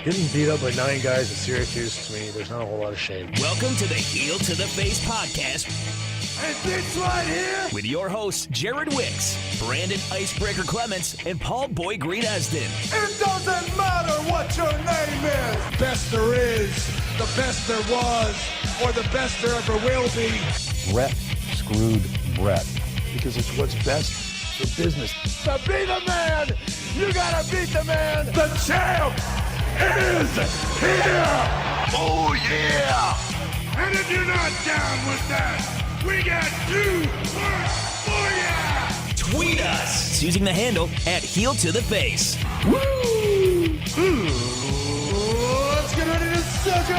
Getting beat up by 9 guys at Syracuse, to me, there's not a whole lot of shame. Welcome to the Heel to the Face podcast. And this right here, with your hosts, Jared Wicks, Brandon Icebreaker Clements, and Paul Boy Green Esden. It doesn't matter what your name is. Best there is, the best there was, or the best there ever will be. Brett screwed Brett because it's what's best for business. To be the man, you gotta beat the man. The champ is here. Oh, yeah. And if you're not down with that, we got 2 words for ya. Tweet us using the handle @HeelToTheFace. Woo! Let's get ready to suck it!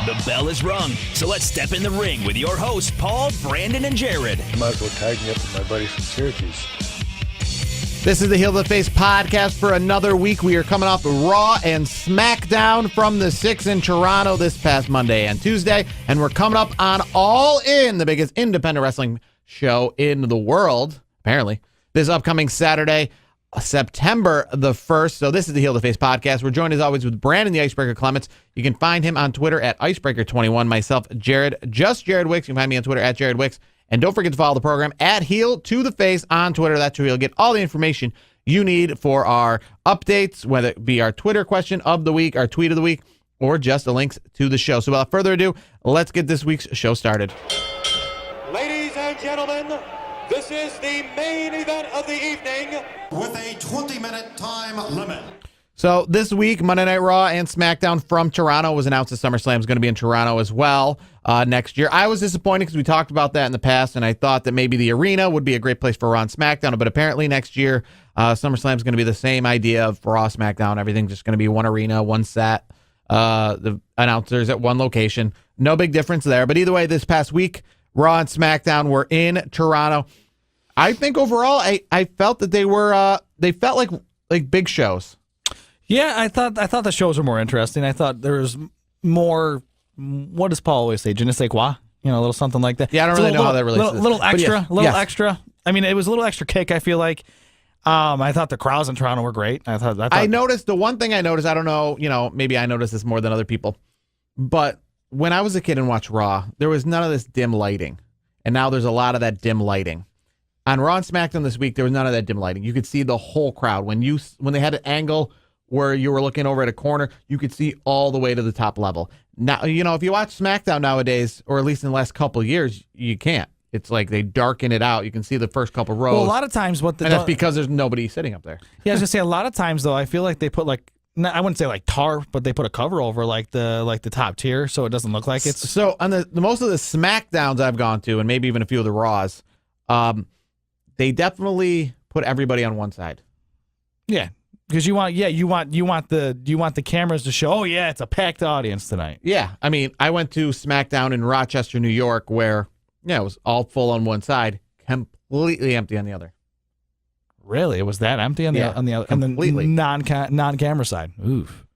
The bell is rung, so let's step in the ring with your hosts, Paul, Brandon, and Jared. I might as well tag me up with my buddies from Syracuse. This is the Heel to the Face podcast for another week. We are coming off Raw and SmackDown from the 6 in Toronto this past Monday and Tuesday, and we're coming up on All In, the biggest independent wrestling show in the world, apparently, this upcoming Saturday, September the 1st. So this is the Heel to the Face podcast. We're joined as always with Brandon the Icebreaker Clements. You can find him on Twitter at Icebreaker21. Myself, Jared, just Jared Wicks. You can find me on Twitter at Jared Wicks. And don't forget to follow the program at Heel to the Face on Twitter. That's where you'll get all the information you need for our updates, whether it be our Twitter question of the week, our tweet of the week, or just the links to the show. So without further ado, let's get this week's show started. Ladies and gentlemen, this is the main event of the evening with a 20-minute time limit. So this week, Monday Night Raw and SmackDown from Toronto was announced that SummerSlam is going to be in Toronto as well next year. I was disappointed because we talked about that in the past, and I thought that maybe the arena would be a great place for Raw and SmackDown, but apparently next year, SummerSlam is going to be the same idea of Raw, SmackDown, everything's just going to be one arena, one set, the announcers at one location. No big difference there, but either way, this past week, Raw and SmackDown were in Toronto. I think overall, I felt that they felt like big shows. Yeah, I thought the shows were more interesting. I thought there was more. What does Paul always say? Je ne sais quoi? You know, a little something like that. Yeah, I don't really know how that relates. Little extra. I mean, it was a little extra kick. I feel like. I thought the crowds in Toronto were great. I noticed the one thing I noticed. I don't know. You know, maybe I noticed this more than other people, but when I was a kid and watched Raw, there was none of this dim lighting, and now there's a lot of that dim lighting. On Raw and SmackDown this week, there was none of that dim lighting. You could see the whole crowd when they had an angle where you were looking over at a corner, you could see all the way to the top level. Now, you know, if you watch SmackDown nowadays, or at least in the last couple of years, you can't. It's like they darken it out. You can see the first couple rows. Well, a lot of times and that's because there's nobody sitting up there. Yeah, I was gonna say a lot of times though, I feel like they put I wouldn't say like tarp, but they put a cover over like the top tier, so it doesn't look like it's. So on the most of the SmackDowns I've gone to, and maybe even a few of the Raws, they definitely put everybody on one side. Yeah. Because you want the cameras to show, oh yeah, it's a packed audience tonight. Yeah, I mean, I went to SmackDown in Rochester, New York, where it was all full on one side, completely empty on the other. Really, it was that empty on the other, completely non-camera side. Oof.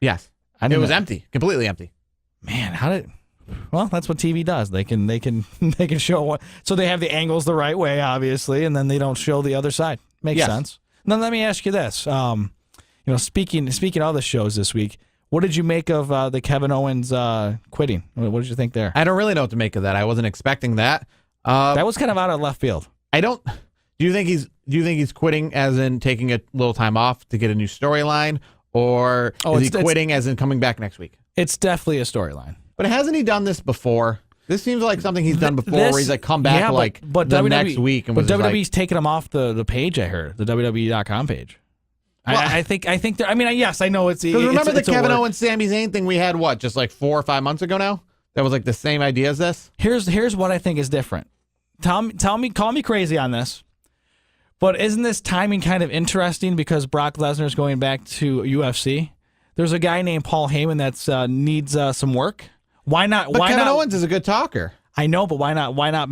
Yes, it was empty, completely empty. Man, well, that's what TV does. They can show what. So they have the angles the right way, obviously, and then they don't show the other side. Makes sense. Now let me ask you this: speaking of the shows this week, what did you make of the Kevin Owens quitting? What did you think there? I don't really know what to make of that. I wasn't expecting that. That was kind of out of left field. Do you think he's quitting as in taking a little time off to get a new storyline, or is he quitting as in coming back next week? It's definitely a storyline. But hasn't he done this before? This seems like something he's done before, where he's like come back but the WWE, next week. And but WWE's taking him off the page. I heard the WWE.com page. Well, I think. I mean, yes, I know it's. Remember the Kevin Owens, Sami Zayn thing we had? What, just like 4 or 5 months ago now? That was like the same idea as this. Here's what I think is different. Call me crazy on this, but isn't this timing kind of interesting because Brock Lesnar is going back to UFC? There's a guy named Paul Heyman that needs some work. Why not? But Kevin Owens is a good talker. I know, but why not? Why not?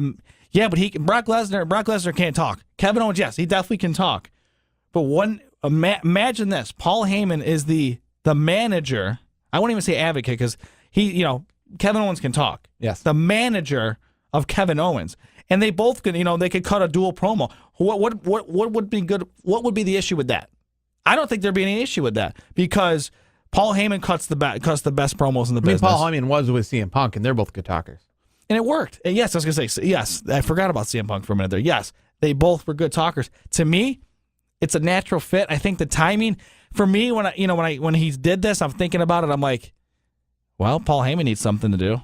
Yeah, but Brock Lesnar can't talk. Kevin Owens, yes, he definitely can talk. But imagine this: Paul Heyman is the manager. I won't even say advocate because Kevin Owens can talk. Yes, the manager of Kevin Owens, and they both could, they could cut a dual promo. What would be good? What would be the issue with that? I don't think there'd be any issue with that because Paul Heyman cuts the best promos in the I mean, business. Paul Heyman was with CM Punk, and they're both good talkers. And it worked. And yes, I was going to say, yes, I forgot about CM Punk for a minute there. Yes, they both were good talkers. To me, it's a natural fit. I think the timing, for me, when he did this, I'm thinking about it, I'm like, well, Paul Heyman needs something to do.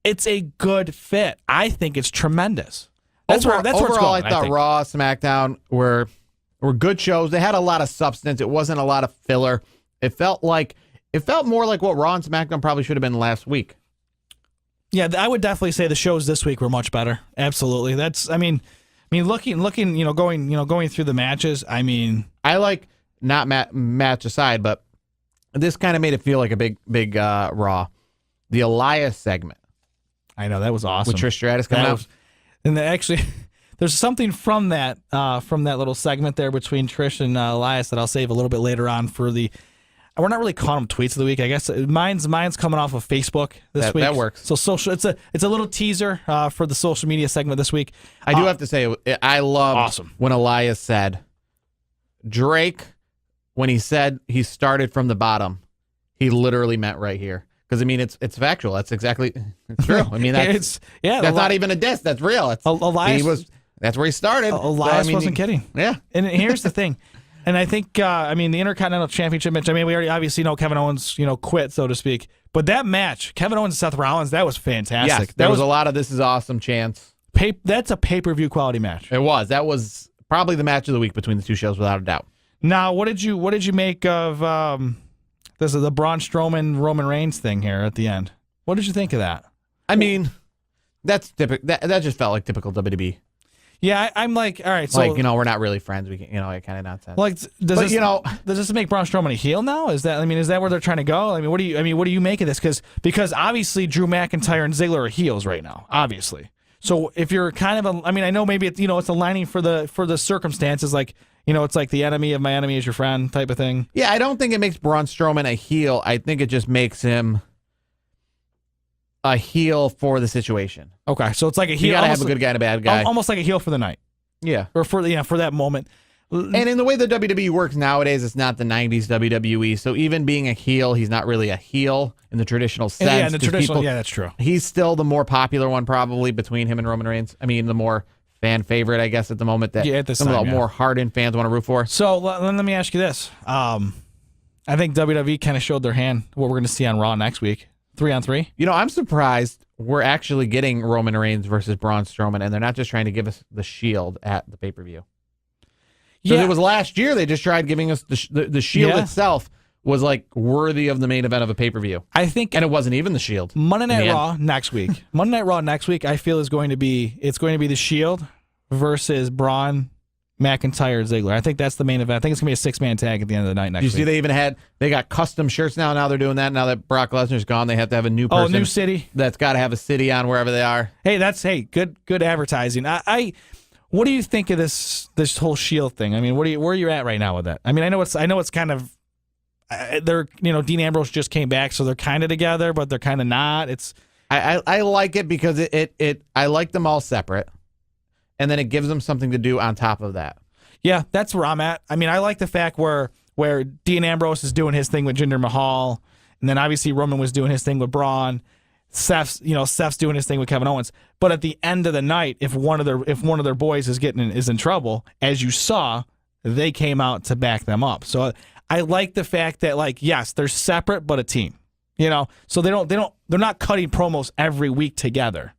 It's a good fit. I think it's tremendous. Overall, I thought Raw, SmackDown were good shows. They had a lot of substance. It wasn't a lot of filler. It felt more like what Raw and SmackDown probably should have been last week. Yeah, I would definitely say the shows this week were much better. Absolutely. Looking, going through the matches. I mean, I like not match aside, but this kind of made it feel like a big Raw. The Elias segment. I know that was awesome. With Trish Stratus coming out. And actually, there's something from that little segment there between Trish and Elias that I'll save a little bit later on for the. We're not really calling them tweets of the week. I guess mine's coming off of Facebook this week. That works. So social. It's a little teaser for the social media segment this week. I do have to say I love when Elias said Drake, when he said he started from the bottom, he literally meant right here. Because I mean, it's factual. That's exactly true. I mean, that's not even a diss. That's real. Elias that's where he started. Elias wasn't kidding. Yeah. And here's the thing. And I think, the Intercontinental Championship match, we already obviously know Kevin Owens, quit, so to speak. But that match, Kevin Owens and Seth Rollins, that was fantastic. Yes, there was a lot of this is awesome chants. That's a pay-per-view quality match. It was. That was probably the match of the week between the two shows, without a doubt. Now, what did you make of this is the Braun Strowman Roman Reigns thing here at the end? What did you think of that? I mean, that's typical. That just felt like typical WWE. Yeah, I'm like, all right, so we're not really friends. We can, it kind of nonsense. Like, does this make Braun Strowman a heel now? Is that where they're trying to go? What do you make of this? Because obviously Drew McIntyre and Ziggler are heels right now, obviously. So if you're kind of I know maybe it's it's aligning for the circumstances, like it's like the enemy of my enemy is your friend type of thing. Yeah, I don't think it makes Braun Strowman a heel. I think it just makes him a heel for the situation. Okay, so it's like a heel. You gotta have a good guy and a bad guy. Almost like a heel for the night. Yeah. Or for that moment. And in the way the WWE works nowadays, it's not the 90s WWE. So even being a heel, he's not really a heel in the traditional sense. Yeah, in the traditional, that's true. He's still the more popular one probably between him and Roman Reigns. I mean, the more fan favorite, I guess, at the moment that some of the more hardened fans want to root for. So let me ask you this. I think WWE kind of showed their hand, what we're going to see on Raw next week. 3-on-3. I'm surprised we're actually getting Roman Reigns versus Braun Strowman, and they're not just trying to give us the Shield at the pay-per-view. Yeah, it was last year they just tried giving us the Shield itself was like worthy of the main event of a pay-per-view. I think, and it wasn't even the Shield. Monday Night Raw next week. Monday Night Raw next week, I feel is going to be the Shield versus Braun, McIntyre, Ziggler. I think that's the main event. I think it's going to be a 6-man tag at the end of the night next week. You see they got custom shirts now. Now they're doing that. Now that Brock Lesnar's gone, they have to have a new person. Oh, new city. That's got to have a city on wherever they are. Hey, good advertising. What do you think of this whole Shield thing? Where are you at right now with that? I know it's kind of they're Dean Ambrose just came back, so they're kind of together, but they're kind of not. I like it because I like them all separate. And then it gives them something to do on top of that. Yeah, that's where I'm at. I like the fact where Dean Ambrose is doing his thing with Jinder Mahal, and then obviously Roman was doing his thing with Braun. Seth's doing his thing with Kevin Owens. But at the end of the night, if one of their boys is in trouble, as you saw, they came out to back them up. So I like the fact that yes, they're separate but a team. So they're not cutting promos every week together.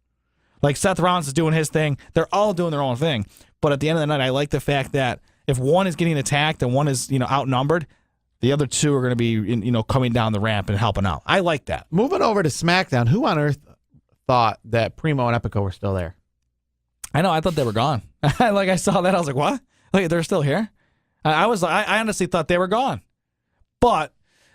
Like Seth Rollins is doing his thing. They're all doing their own thing. But at the end of the night, I like the fact that if one is getting attacked and one is outnumbered, the other two are going to be coming down the ramp and helping out. I like that. Moving over to SmackDown, who on earth thought that Primo and Epico were still there? I know. I thought they were gone. I saw that. I was like, what? They're still here? I honestly thought they were gone. But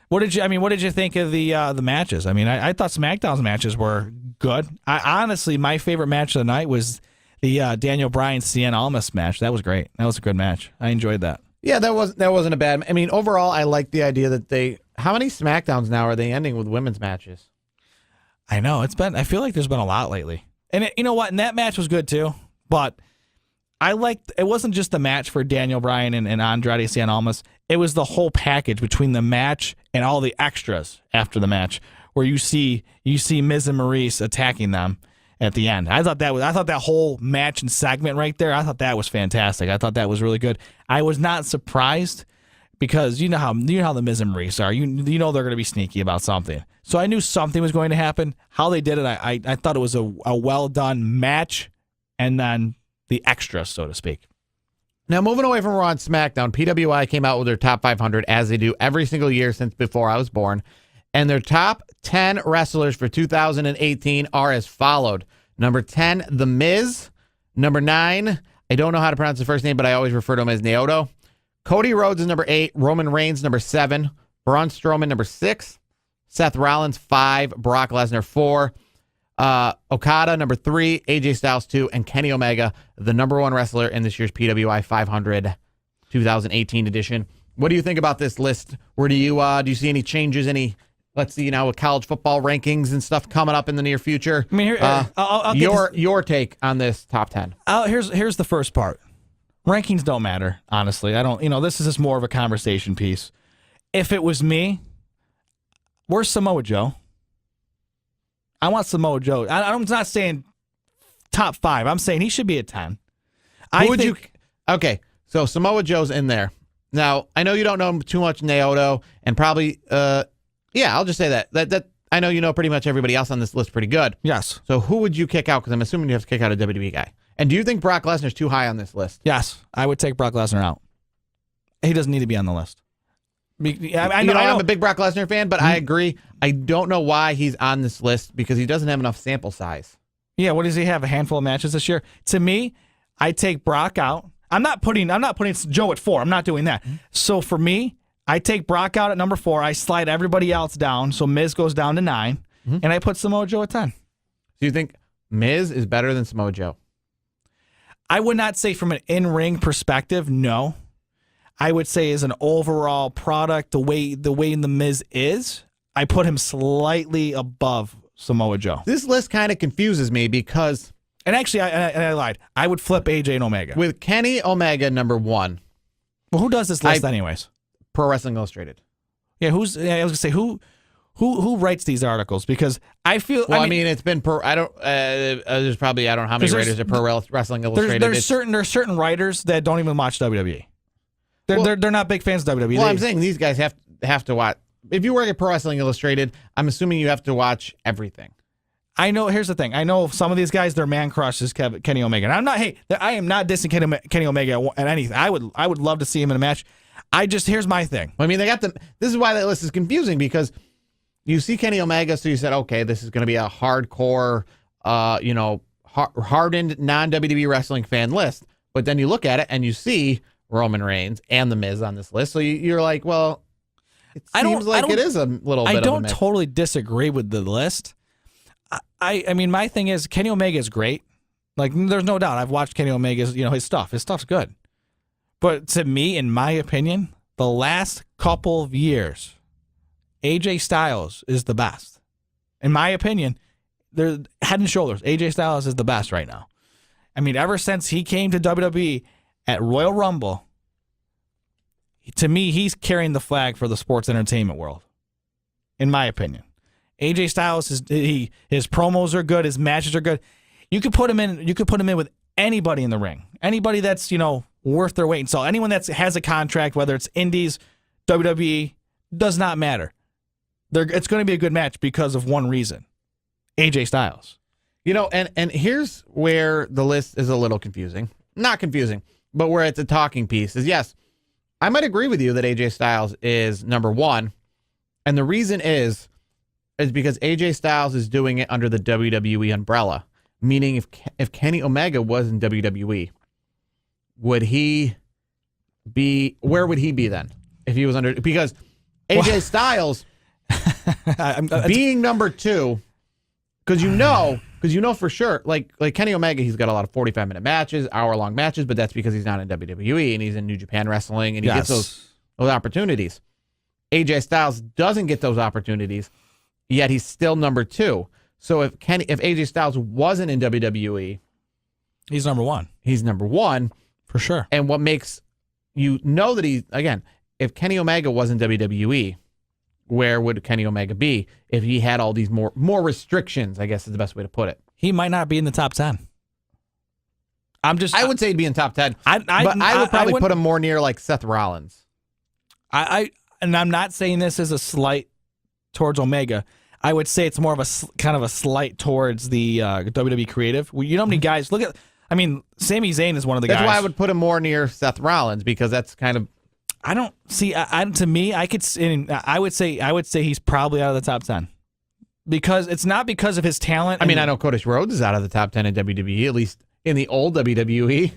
what did you think of the matches? I thought SmackDown's matches were good. Honestly, my favorite match of the night was the Daniel Bryan Cien Almas match. That was great. That was a good match. I enjoyed that. Yeah, that wasn't a bad. Overall, I like the idea that how many SmackDowns now are they ending with women's matches? I know I feel like there's been a lot lately. And you know what? And that match was good too. But I liked it wasn't just the match for Daniel Bryan and Andrade Cien Almas. It was the whole package between the match and all the extras after the match, where you see Miz and Maurice attacking them at the end. I thought that whole match and segment right there, I thought that was fantastic. I thought that was really good. I was not surprised because you know how the Miz and Maurice are. You know they're going to be sneaky about something. So I knew something was going to happen. How they did it, I thought it was a well done match, and then the extras, so to speak. Now, moving away from Raw and SmackDown, PWI came out with their top 500, as they do every single year since before I was born. And their top 10 wrestlers for 2018 are as followed. Number 10, The Miz. Number 9, I don't know how to pronounce the first name, but I always refer to him as Naoto. Cody Rhodes is number 8. Roman Reigns, number 7. Braun Strowman, number 6. Seth Rollins, 5. Brock Lesnar, 4. Okada, number 3, AJ Styles, 2, and Kenny Omega, the number 1 wrestler in this year's PWI 500 2018 edition. What do you think about this list? Where do you see any changes? Let's see, with college football rankings and stuff coming up in the near future. I mean, I'll your take on this top 10. Here's the first part. Rankings don't matter, honestly. I don't. This is just more of a conversation piece. If it was me, where's Samoa Joe? I want Samoa Joe. I'm not saying top 5. I'm saying he should be at 10. Okay, so Samoa Joe's in there. Now, I know you don't know too much Naoto, and probably, I'll just say that I know you know pretty much everybody else on this list pretty good. Yes. So who would you kick out? Because I'm assuming you have to kick out a WWE guy. And do you think Brock Lesnar's too high on this list? Yes, I would take Brock Lesnar out. He doesn't need to be on the list. I know I'm a big Brock Lesnar fan, but I agree. I don't know why he's on this list because he doesn't have enough sample size. Yeah, what does he have? A handful of matches this year? To me, I take Brock out. I'm not putting Joe at 4. I'm not doing that. So for me, I take Brock out at number 4. I slide everybody else down. So Miz goes down to 9, and I put Samoa Joe at 10. So you think Miz is better than Samoa Joe? I would not say from an in-ring perspective, no. I would say as an overall product, the way the Miz is, I put him slightly above Samoa Joe. This list kind of confuses me because... And actually, I lied. I would flip AJ and Omega. With Kenny Omega number 1. Well, who does this list anyways? Pro Wrestling Illustrated. Yeah, I was going to say, who writes these articles? Because I feel... Well, I mean it's been per... there's probably... I don't know how many writers at Pro Wrestling Illustrated. There's certain writers that don't even watch WWE. They're not big fans of WWE. Well, I'm saying these guys have to watch. If you work at Pro Wrestling Illustrated, I'm assuming you have to watch everything. I know. Here's the thing. I know some of these guys, their man crush is Kenny Omega. And I am not dissing Kenny Omega at anything. I would love to see him in a match. Here's my thing. I mean, this is why that list is confusing, because you see Kenny Omega, so you said, okay, this is going to be a hardcore, hardened non-WWE wrestling fan list. But then you look at it and you see Roman Reigns and The Miz on this list. So you're like, well, it seems like it is a little bit of a don't mix. totally disagree with the list. I mean, my thing is Kenny Omega is great. Like, there's no doubt. I've watched Kenny Omega's, his stuff. His stuff's good. But to me, in my opinion, the last couple of years, AJ Styles is the best. In my opinion, they're head and shoulders. AJ Styles is the best right now. I mean, ever since he came to WWE at Royal Rumble, to me, he's carrying the flag for the sports entertainment world, in my opinion. AJ Styles, his promos are good, his matches are good. You could put him in with anybody in the ring, anybody that's worth their weight in salt. Anyone that has a contract, whether it's Indies, WWE, does not matter. It's going to be a good match because of one reason: AJ Styles. And here's where the list is a little confusing. Not confusing, but where it's a talking piece is, yes, I might agree with you that AJ Styles is number 1. And the reason is because AJ Styles is doing it under the WWE umbrella. Meaning if Kenny Omega was in WWE, where would he be then? If he was under... Because AJ Styles being number 2, because you know for sure, like Kenny Omega, he's got a lot of 45-minute matches, hour-long matches, but that's because he's not in WWE and he's in New Japan Wrestling, and he gets those opportunities. AJ Styles doesn't get those opportunities, yet he's still number 2. So if AJ Styles wasn't in WWE, He's number one. He's number one. For sure. And what makes you know that again, if Kenny Omega wasn't WWE, where would Kenny Omega be if he had all these more restrictions, I guess is the best way to put it. He might not be in the top 10. I would say he'd be in top 10. But I would probably put him more near like Seth Rollins. And I'm not saying this as a slight towards Omega. I would say it's more of a kind of a slight towards the WWE creative. Well, you know how many guys look at? I mean, Sami Zayn is one of the guys. That's why I would put him more near Seth Rollins, because that's kind of. I don't see. To me, I would say he's probably out of the top 10, because it's not because of his talent. I mean, I know Cody Rhodes is out of the top 10 in WWE, at least in the old WWE.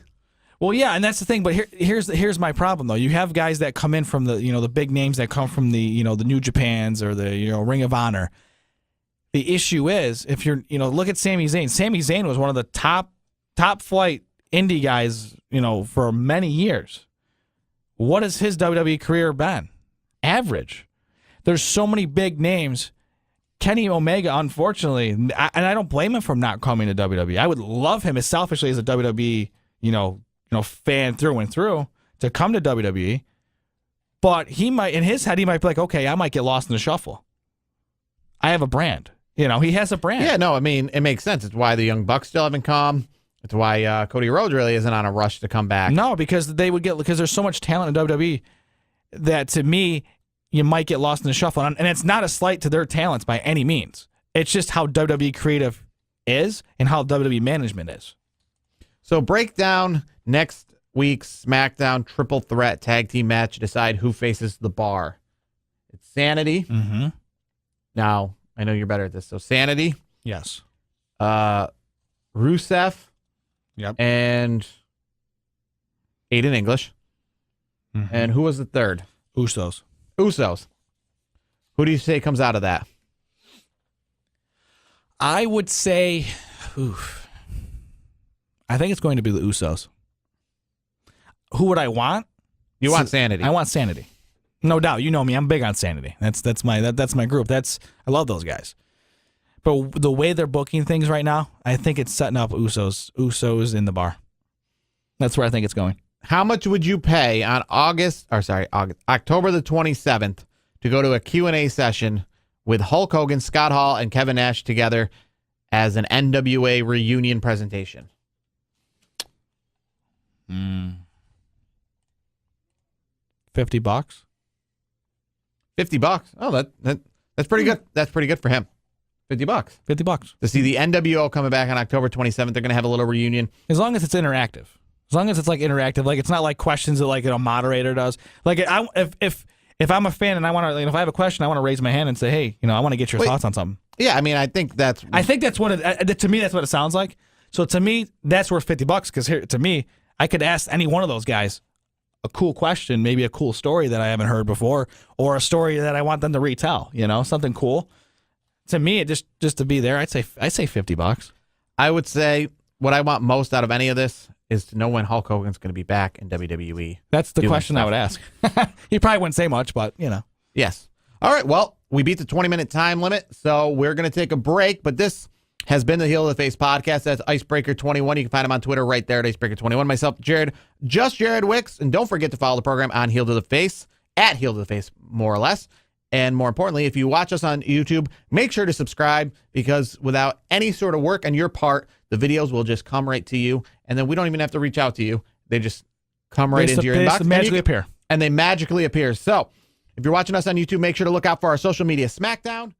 Well, yeah, and that's the thing. But here's my problem though. You have guys that come in from the big names that come from the New Japans or the Ring of Honor. The issue is, if you're look at Sami Zayn. Sami Zayn was one of the top flight indie guys for many years. What has his WWE career been? Average. There's so many big names. Kenny Omega, unfortunately, and I don't blame him for not coming to WWE. I would love him as selfishly as a WWE, fan through and through to come to WWE. But he might, in his head, he might be like, okay, I might get lost in the shuffle. I have a brand. He has a brand. Yeah, no, I mean, it makes sense. It's why the Young Bucks still haven't come. It's why Cody Rhodes really isn't on a rush to come back. No, because there's so much talent in WWE that, to me, you might get lost in the shuffle. And it's not a slight to their talents by any means. It's just how WWE creative is and how WWE management is. So break down next week's SmackDown triple threat tag team match to decide who faces the Bar. It's Sanity. Mm-hmm. Now, I know you're better at this. So Sanity. Yes. Rusev. Yep. And Aiden English. Mm-hmm. And who was the third? Usos. Who do you say comes out of that? I would say, I think it's going to be the Usos. Who would I want? You want Sanity. I want Sanity. No doubt. You know me. I'm big on Sanity. That's my group. I love those guys. But the way they're booking things right now, I think it's setting up Usos in the Bar. That's where I think it's going. How much would you pay on October the 27th to go to a Q&A session with Hulk Hogan, Scott Hall, and Kevin Nash together as an NWA reunion presentation? $50. $50. Oh, that's pretty good. That's pretty good for him. $50. $50 To see the NWO coming back on October 27th. They're going to have a little reunion. As long as it's interactive. As long as it's like interactive, like it's not like questions that like a moderator does. Like if I'm a fan and I want to, if I have a question, I want to raise my hand and say, hey, I want to get your thoughts on something. Yeah, I mean, I think that's what it. To me, that's what it sounds like. So to me, that's worth $50 because to me, I could ask any one of those guys a cool question, maybe a cool story that I haven't heard before, or a story that I want them to retell. Something cool. To me, just to be there, I say $50. I would say what I want most out of any of this is to know when Hulk Hogan's going to be back in WWE. That's the question I would ask. He probably wouldn't say much, but Yes. All right. Well, we beat the 20-minute time limit, so we're going to take a break. But this has been the Heel of the Face podcast. That's Icebreaker21. You can find him on Twitter right there at Icebreaker21. Myself, Jared Wicks. And don't forget to follow the program on Heel to the Face, at Heel to the Face, more or less. And more importantly, if you watch us on YouTube, make sure to subscribe, because without any sort of work on your part, the videos will just come right to you. And then we don't even have to reach out to you. They just come right into your inbox. They magically appear. And they magically appear. So if you're watching us on YouTube, make sure to look out for our social media, SmackDown.